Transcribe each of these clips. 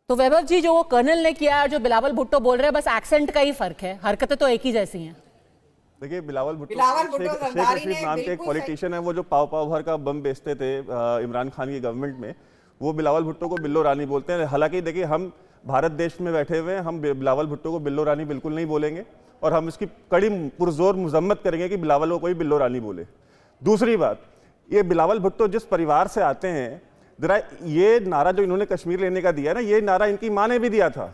तो वैभव जी, जो वो कर्नल ने किया और जो बिलावल भुट्टो बोल रहे हैं, बस एक्सेंट का ही फर्क है, हरकतें तो एक ही जैसी हैं। देखिए, बिलावल भुट्टो शेख रशीद नाम के एक पॉलिटिशियन है, वो जो पाव पाव भर का बम बेचते थे इमरान खान की गवर्नमेंट में, वो बिलावल भुट्टो को बिल्लो रानी बोलते हैं। हालांकि देखिए, हम भारत देश में बैठे हुए हैं, हम बिलावल भुट्टो को बिल्लो रानी बिल्कुल नहीं बोलेंगे और हम इसकी कड़ी पुरजोर मजम्मत करेंगे कि बिलावल को कोई बिल्लो रानी बोले। दूसरी बात, ये बिलावल भुट्टो जिस परिवार से आते हैं, जरा ये नारा जो इन्होंने कश्मीर लेने का दिया ना, ये नारा इनकी माँ ने भी दिया था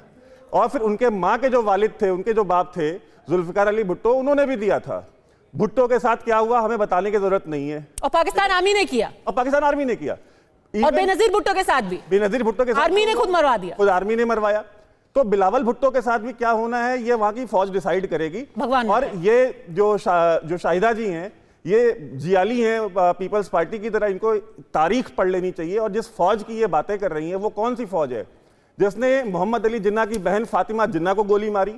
और फिर उनके माँ के जो वालिद थे, उनके जो बाप थे जुल्फिकार अली भुट्टो, उन्होंने भी दिया था। भुट्टो के साथ क्या हुआ हमें बताने की जरूरत नहीं है। और पाकिस्तान आर्मी ने किया, और पाकिस्तान आर्मी ने किया, और बेनजीर भुट्टो के साथ भी, बेनजीर भुट्टो के साथ आर्मी ने खुद मरवा दिया, खुद आर्मी ने मरवाया। तो बिलावल भुट्टो के साथ भी क्या होना है, ये वहां की फौज डिसाइड करेगी। भगवान। और ये जो शाहिदा जी हैं, ये जियाली हैं पीपल्स पार्टी की तरह, इनको तारीख पढ़ लेनी चाहिए। और जिस फौज की ये बातें कर रही हैं, वो कौन सी फौज है जिसने मोहम्मद अली जिन्ना की बहन फातिमा जिन्ना को गोली मारी,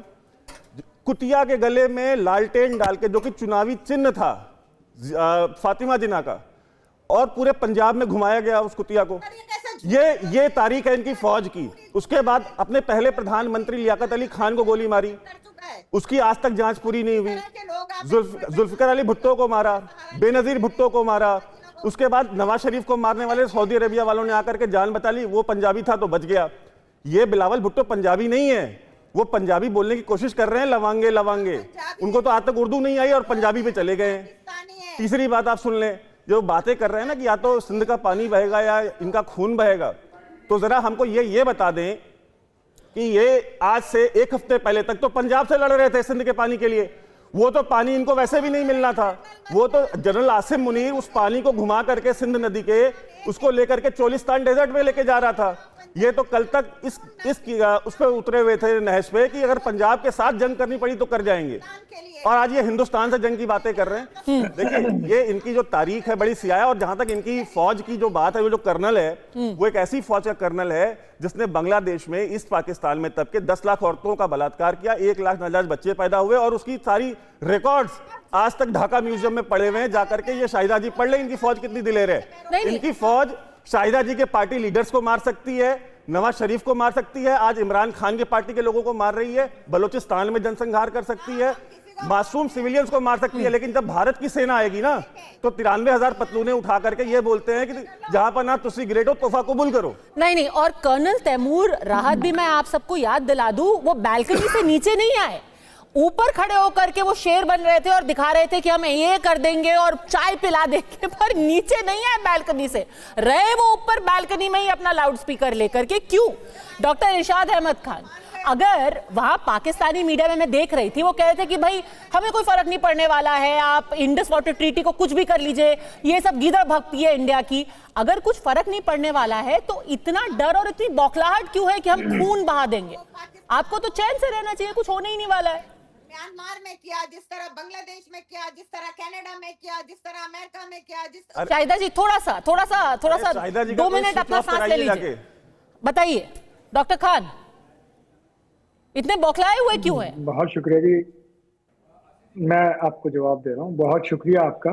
कुतिया के गले में लालटेन डाल के, जो कि चुनावी चिन्ह था फातिमा जिन्ना का, और पूरे पंजाब में घुमाया गया उस कुतिया को। ये तारीख है इनकी फौज की। उसके बाद अपने पहले प्रधानमंत्री लियाकत अली खान को गोली मारी, उसकी आज तक जांच पूरी नहीं हुई। जुल्फिकार अली भुट्टो को मारा, बेनजीर भुट्टो को मारा, उसके बाद नवाज शरीफ को मारने वाले सऊदी अरेबिया वालों ने आकर के जान बचा ली। वो पंजाबी था तो बच गया। ये बिलावल भुट्टो पंजाबी नहीं है, वो पंजाबी बोलने की कोशिश कर रहे हैं, लवांगे लवांगे। उनको तो आज तक उर्दू नहीं आई और पंजाबी पे चले गए हैं। तीसरी बात आप सुन लें, जो बातें कर रहे हैं ना कि या तो सिंध का पानी बहेगा या इनका खून बहेगा, तो जरा हमको ये बता दें कि ये आज से एक हफ्ते पहले तक तो पंजाब से लड़ रहे थे सिंध के पानी के लिए। वो तो पानी इनको वैसे भी नहीं मिलना था। वो तो जनरल आसिम मुनीर उस पानी को घुमा करके सिंध नदी के उसको लेकर के चोलिस्तान डेजर्ट में लेके जा रहा था। ये तो कल तक उस पर उतरे हुए थे नहज पे कि अगर पंजाब के साथ जंग करनी पड़ी तो कर जाएंगे, और आज ये हिंदुस्तान से जंग की बातें कर रहे हैं। देखिए, ये इनकी जो तारीख है बड़ी सियाह है। और जहां तक इनकी फौज की जो बात है, वो जो कर्नल है, वो एक ऐसी फौज का कर्नल है जिसने बांग्लादेश में, ईस्ट पाकिस्तान में तब के 10 लाख औरतों का बलात्कार किया, 1 लाख नाजायज बच्चे पैदा हुए, और उसकी सारी रिकॉर्ड्स आज तक ढाका म्यूजियम में पड़े हुए हैं। जाकर के ये शाहिदा जी पढ़ ले, इनकी फौज कितनी दिलेर है। इनकी फौज शाहिदा जी के पार्टी लीडर्स को मार सकती है, नवाज शरीफ को मार सकती है, आज इमरान खान के पार्टी के लोगों को मार रही है, बलूचिस्तान में जनसंहार कर सकती है, मासूम सिविलियंस को मार सकती है। लेकिन जब भारत की सेना आएगी ना, तो 93,000 पतलूने उठा करके ये बोलते हैं कि जहां पर ना तुसी ग्रेट हो, तोहफा कबूल करो। नहीं, और कर्नल तैमूर राहत भी मैं आप सबको याद दिला दूं, वो बैल्कनी से नीचे नहीं आए, ऊपर खड़े होकर के वो शेर बन रहे थे और दिखा रहे थे कि हम ये कर देंगे और चाय पिला देंगे, पर नीचे नहीं आए बैल्कनी से, रहे वो ऊपर बैल्कनी में ही अपना लाउड स्पीकर लेकर के। क्यों? डॉक्टर इरशाद अहमद खान, अगर वहां पाकिस्तानी मीडिया में मैं देख रही थी, वो कह रहे थे कि भाई हमें कोई फर्क नहीं पड़ने वाला है, आप इंडस वाटर ट्रीटी को कुछ भी कर लीजिए, ये सब गीदड़ भक्ति है इंडिया की। अगर कुछ फर्क नहीं पड़ने वाला है तो इतना डर और इतनी बौखलाहट क्यों है कि हम खून बहा देंगे? आपको तो चैन से रहना चाहिए, कुछ होने ही नहीं वाला है। म्यांमार में किया, जिस तरह बांग्लादेश में किया, जिस तरह कनाडा में किया, जिस तरह अमेरिका में किया, जिस शाहिदा जी थोड़ा सा 2 मिनट अपना सांस ले लीजिए, बताइए डॉक्टर खान, इतने बौखलाए हुए क्यों हैं? बहुत शुक्रिया जी, मैं आपको जवाब दे रहा हूँ। बहुत शुक्रिया आपका।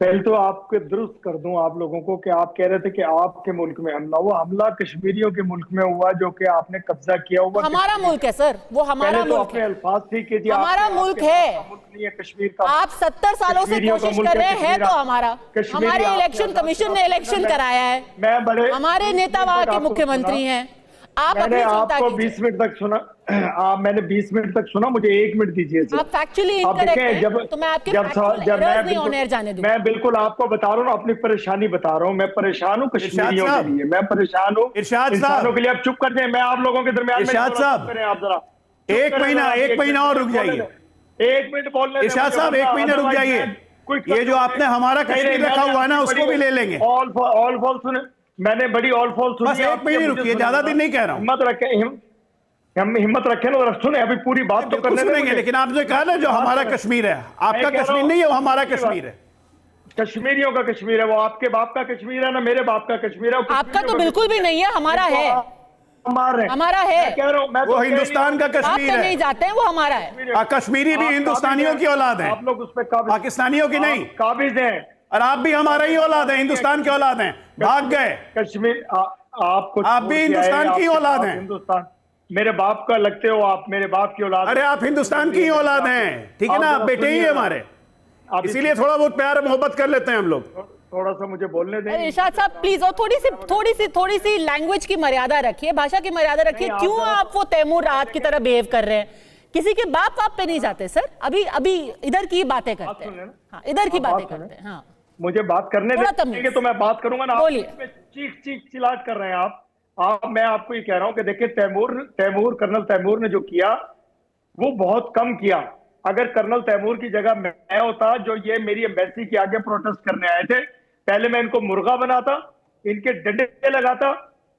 पहले तो आपके दुरुस्त कर दूं आप लोगों को कि आप कह रहे थे कि आपके मुल्क में हमला हुआ। हमला कश्मीरियों के मुल्क में हुआ, जो कि आपने कब्जा किया हुआ। हमारा मुल्क है सर, वो हमारा मुल्क है। अल्फाज ठीक कीजिए, हमारा मुल्क है, मुल्क नहीं है कश्मीर का। आप 70 सालों से कोशिश कर रहे हैं, तो हमारा, हमारे इलेक्शन कमिशन ने इलेक्शन कराया है, मैं बड़े हमारे नेता वहां के मुख्यमंत्री हैं। मैंने आपको 20 मिनट तक सुना, मैंने 20 मिनट तक सुना, मुझे 1 मिनट दीजिए। आप फैक्चुअली इनकरेक्ट हैं, तो मैं आपके एरर्स नहीं ऑन एयर जाने दूंगा। मैं बिल्कुल आपको बता रहा हूँ, अपनी परेशानी बता रहा हूँ। मैं परेशान हूँ कश्मीरियों के लिए, मैं परेशान हूँ इंसानों के लिए। आप चुप कर जाए, मैं आप लोगों के दरमियान में। इरशाद साहब, आप जरा 1 महीना और रुक जाइए। 1 मिनट बोलने। इरशाद साहब 1 महीना रुक जाइए। ये जो आपने हमारा कश्मीर रखा हुआ है ना, उसको भी ले लेंगे। ऑल फॉल सुने, मैंने बड़ी ऑल फॉल सुनी। 1 महीने रुकिए, ज्यादा दिन नहीं कह रहा हूँ। हिम्मत रखें, हम हिम्मत रखें ना, सुने अभी पूरी बात तो करने देंगे। लेकिन आपने कहा ना, जो हमारा कश्मीर है, आपका कश्मीर नहीं है, वो हमारा कश्मीर है। कश्मीरियों का कश्मीर है, वो आपके बाप का कश्मीर है ना, मेरे बाप का कश्मीर है। आपका तो बिल्कुल भी नहीं है, हमारा है, हमारा है। कह रहा हूँ, वो हिंदुस्तान का कश्मीर है, नहीं जाते हैं, वो हमारा है। कश्मीरी भी हिंदुस्तानियों की औलाद है, आप लोग उस पर पाकिस्तानियों की नहीं। काबिज हैं, और आप भी हमारा ही औलाद है, हिंदुस्तान के औलाद हैं, भाग गए। कश्मीर आपको आप भी छोड़ के हिंदुस्तान आए, की आप- औलाद आप हैं। हिंदुस्तान, मेरे बाप का लगते हो आप, मेरे बाप की औलाद। अरे आप हिंदुस्तान की औलाद हैं, ठीक है ना, आप बेटे ही हैं हमारे, आप इसीलिए थोड़ा बहुत प्यार मोहब्बत कर लेते हैं हम लोग। थोड़ा सा मुझे बोलने दें। अरे इरशाद साहब प्लीज, और थोड़ी सी लैंग्वेज की मर्यादा रखिए, भाषा की मर्यादा रखिए। नहीं, क्यों आप वो तैमूर राहत की तरह बिहेव कर रहे हैं? किसी के बाप पे नहीं जाते सर, अभी इधर की बातें करते सुन लें हैं। ना। हाँ, इधर की बात बातें सुन करते हैं। हाँ, मुझे बात करने थोड़ा देंगे तमीज। तो मैं बात करूंगा ना। आप बोलिए। इसमें चीख चीख चिल्लाट कर रहे हैं आप। मैं आपको ये कह रहा हूं कि देखिए, कर्नल तैमूर ने जो किया वो बहुत कम किया। अगर कर्नल तैमूर की जगह मैं होता, जो ये मेरी एम्बेसी के आगे प्रोटेस्ट करने आए थे, पहले मैं इनको मुर्गा बनाता, इनके डंडे लगाता,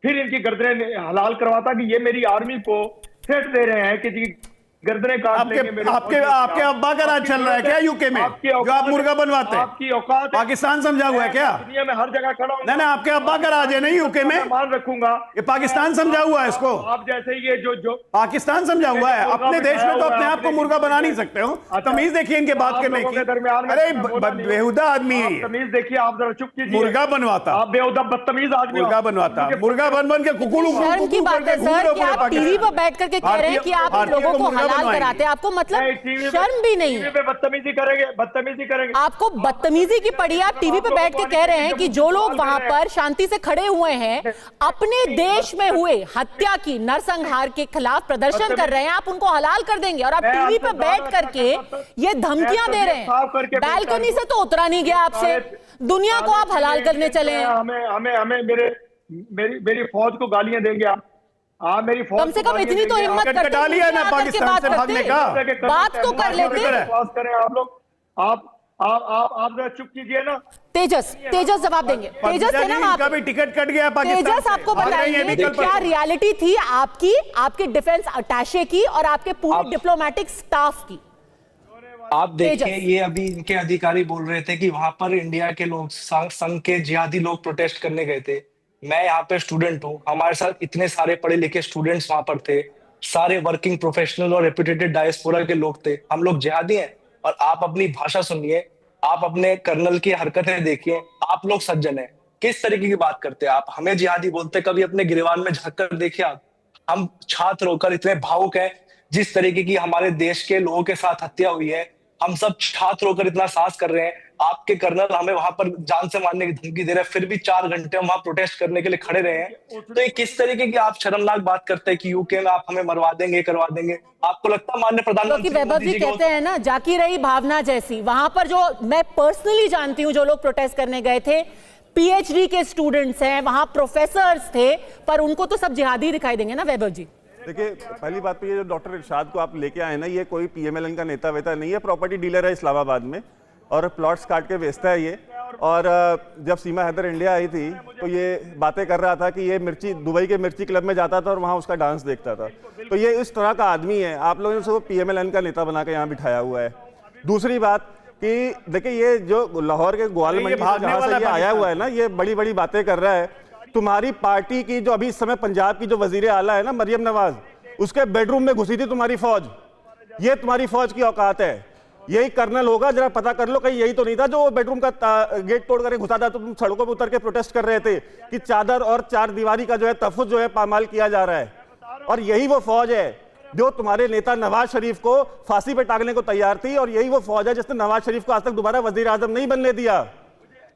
फिर इनकी गर्दनें हलाल करवाता कि ये मेरी आर्मी को थ्रेट दे रहे हैं कि जी गर्दनें काट लेंगे मेरे आपके अब्बा का राज चल रहा है क्या यूके में, जो आप मुर्गा बनवाते हैं? आपकी औकात है। पाकिस्तान समझा हुआ है क्या? दुनिया में हर जगह खड़ा हूं। नहीं, आपके अब्बा का राज है नहीं यूके में, मान रखूंगा। ये पाकिस्तान समझा हुआ है इसको, आप जैसे ये जो पाकिस्तान समझा हुआ है। अपने देश में तो अपने आप को मुर्गा बना नहीं सकते हो। अच्छा, तमीज देखिए इनके बात आप करने लोगों की। के दरमियान में अरे मैं बोला नहीं हूं। बेहुदा आदमी है आप ये, तमीज देखिए, आप जरा चुप कीजिए। मुर्गा बनवाता, आप बेहुदा बदतमीज आदमी हो। मुर्गा बनवाता, मुर्गा बन के कुकुलू शर्म की बात है सर कि आप टीवी पर बैठ करके कह रहे हैं कि आप इन लोगों को हलाल कराते हैं। आपको मतलब शर्म भी नहीं है? टीवी पे बदतमीजी करेंगे। आपको बदतमीजी की पड़ी। आप टीवी पे बैठ के कह रहे हैं कि जो लोग वहां पर शांति से खड़े हुए हैं, अपने देश में हुए हत्या की, नरसंहार के खिलाफ प्रदर्शन कर रहे हैं, आप उनको हलाल कर देंगे। और आप टीवी पे बैठ करके ये धमकियां दे रहे हैं। बैल्कनी से तो उतरा नहीं गया आपसे, दुनिया को आप हलाल करने चले हैं। हमें मेरी फौज को गालियां देंगे आप? हाँ, मेरी फौज कम से कम इतनी तो हिम्मत करते डालिए ना पाकिस्तान से भागने का। बात तो कर लेते। करें आप लोग। आप जरा चुप कीजिए ना। तेजस जवाब देंगे। तेजस है ना वहां का पे? भी टिकट कट गया पाकिस्तान तेजस से। आपको भाग रही है बताइए भी कि कल क्या परसों। रियलिटी थी आपके डिफेंस अटैचे की और आपके पूरे डिप्लोमेटिक स्टाफ की? आप देखिए, तेजस। ये अभी इनके अधिकारी बोल रहे थे कि वहां पर इंडिया के लोग, संघ के जिहादी लोग प्रोटेस्ट करने गए थे। मैं यहाँ पे स्टूडेंट हूँ, हमारे साथ इतने सारे पढ़े लिखे स्टूडेंट्स वहां पर थे, सारे वर्किंग प्रोफेशनल और रेप्यूटेड डायस्पोरा के लोग थे। हम लोग जिहादी हैं? और आप अपनी भाषा सुनिए, आप अपने कर्नल की हरकतें देखिए, आप लोग सज्जन हैं, किस तरीके की बात करते हैं आप? हमें जिहादी बोलते, कभी अपने गिरवान में झांक कर देखिए आप। हम छात्र होकर इतने भावुक हैं, जिस तरीके की हमारे देश के लोगों के साथ हत्या हुई है, हम सब छात्र होकर इतना साहस कर रहे हैं। आपके कर्नल हमें वहां पर जान से मारने की धमकी दे रहे हैं, फिर भी 4 घंटे हम वहां प्रोटेस्ट करने के लिए खड़े रहे हैं। तो ये किस तरीके की आप शर्मनाक बात करते हैं कि यूके में आप हमें मरवा देंगे, करवा देंगे? आपको लगता है माननीय क्योंकि प्रधानमंत्री वैभव मोदी जी जी को कहते हैं ना, जाकी रही भावना जैसी। वहां पर जो मैं पर्सनली जानती हूं, जो लोग प्रोटेस्ट करने गए थे, पीएचडी के स्टूडेंट्स हैं, वहां प्रोफेसर्स थे, पर उनको तो सब जिहादी दिखाई देंगे ना वैभव जी? देखिए, पहली बात तो ये जो डॉक्टर इरशाद को आप लेके आए ना, ये कोई पीएमएलएन का नेता वेता नहीं है, प्रॉपर्टी डीलर है इस्लामाबाद में और प्लॉट्स काट के बेचता है ये। और जब सीमा हैदर इंडिया आई थी तो ये बातें कर रहा था कि ये दुबई के मिर्ची क्लब में जाता था और वहाँ उसका डांस देखता था। तो ये इस तरह का आदमी है, आप लोगों ने उसको पीएमएलएन का नेता बना के यहाँ बिठाया हुआ है। दूसरी बात कि देखिए, ये जो लाहौर के ग्वाल मंडी से जहाँ से ये आया हुआ है ना, ये बड़ी बड़ी बातें कर रहा है। तुम्हारी पार्टी की जो अभी इस समय पंजाब की जो वजीर आला है ना, मरियम नवाज, उसके बेडरूम में घुसी थी तुम्हारी फौज। ये तुम्हारी फौज की औकात है। यही कर्नल होगा, जरा पता कर लो कहीं यही तो नहीं था जो बेडरूम का गेट तोड़ करके घुसा था। तो तुम सड़कों पर उतर के प्रोटेस्ट कर रहे थे कि चादर और चार दीवारी का जो है तहफ़्फ़ुज़ जो है पामाल किया जा रहा है। और यही वो फौज है जो तुम्हारे नेता नवाज शरीफ को फांसी पे टांगने को तैयार थी, और यही वो फौज है जिसने नवाज शरीफ को आज तक दोबारा वजीर आजम नहीं बनने दिया।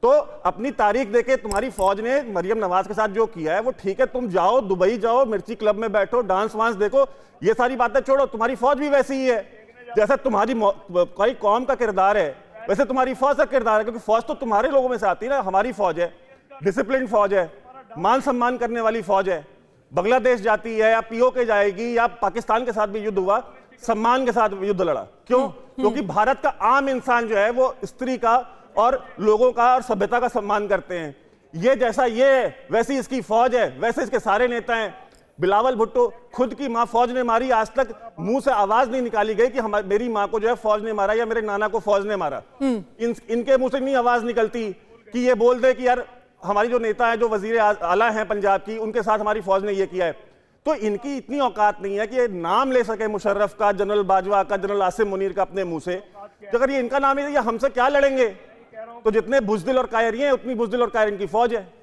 तो अपनी तारीख देके तुम्हारी फौज ने मरियम नवाज के साथ जो किया है वो ठीक है। तुम जाओ दुबई, जाओ मिर्ची क्लब में बैठो, डांस वांस देखो, ये सारी बातें छोड़ो। तुम्हारी फौज भी वैसी ही है, जैसा तुम्हारी कोई कौम का किरदार है वैसे तुम्हारी फौज का किरदार है। क्योंकि फौज तो तुम्हारे लोगों में से आती है ना। हमारी फौज है डिसिप्लिन फौज है, मान सम्मान करने वाली फौज है। बांग्लादेश जाती है या पीओके जाएगी या पाकिस्तान के साथ भी युद्ध हुआ, सम्मान के साथ युद्ध लड़ा। क्यों? क्योंकि भारत का आम इंसान जो है वो स्त्री का और लोगों का और सभ्यता का सम्मान करते हैं। ये जैसा ये है वैसी इसकी फौज है, वैसे इसके सारे नेता हैं। बिलावल भुट्टो खुद की मां फौज ने मारी, आज तक मुंह से आवाज नहीं निकाली गई कि मेरी मां को जो है फौज ने मारा या मेरे नाना को फौज ने मारा। इनके मुंह से नहीं आवाज निकलती कि ये बोल दे कि यार हमारी जो नेता है, जो वजीर आला हैं पंजाब की, उनके साथ हमारी फौज ने ये किया है। तो इनकी इतनी औकात नहीं है कि ये नाम ले सके मुशर्रफ का, जनरल बाजवा का, जनरल आसिम मुनीर का अपने मुंह से। तो अगर ये इनका नाम है, ये हमसे क्या लड़ेंगे? तो जितने बुजदिल और कायरी हैं उतनी बुजदिल और कायरी इनकी फौज है।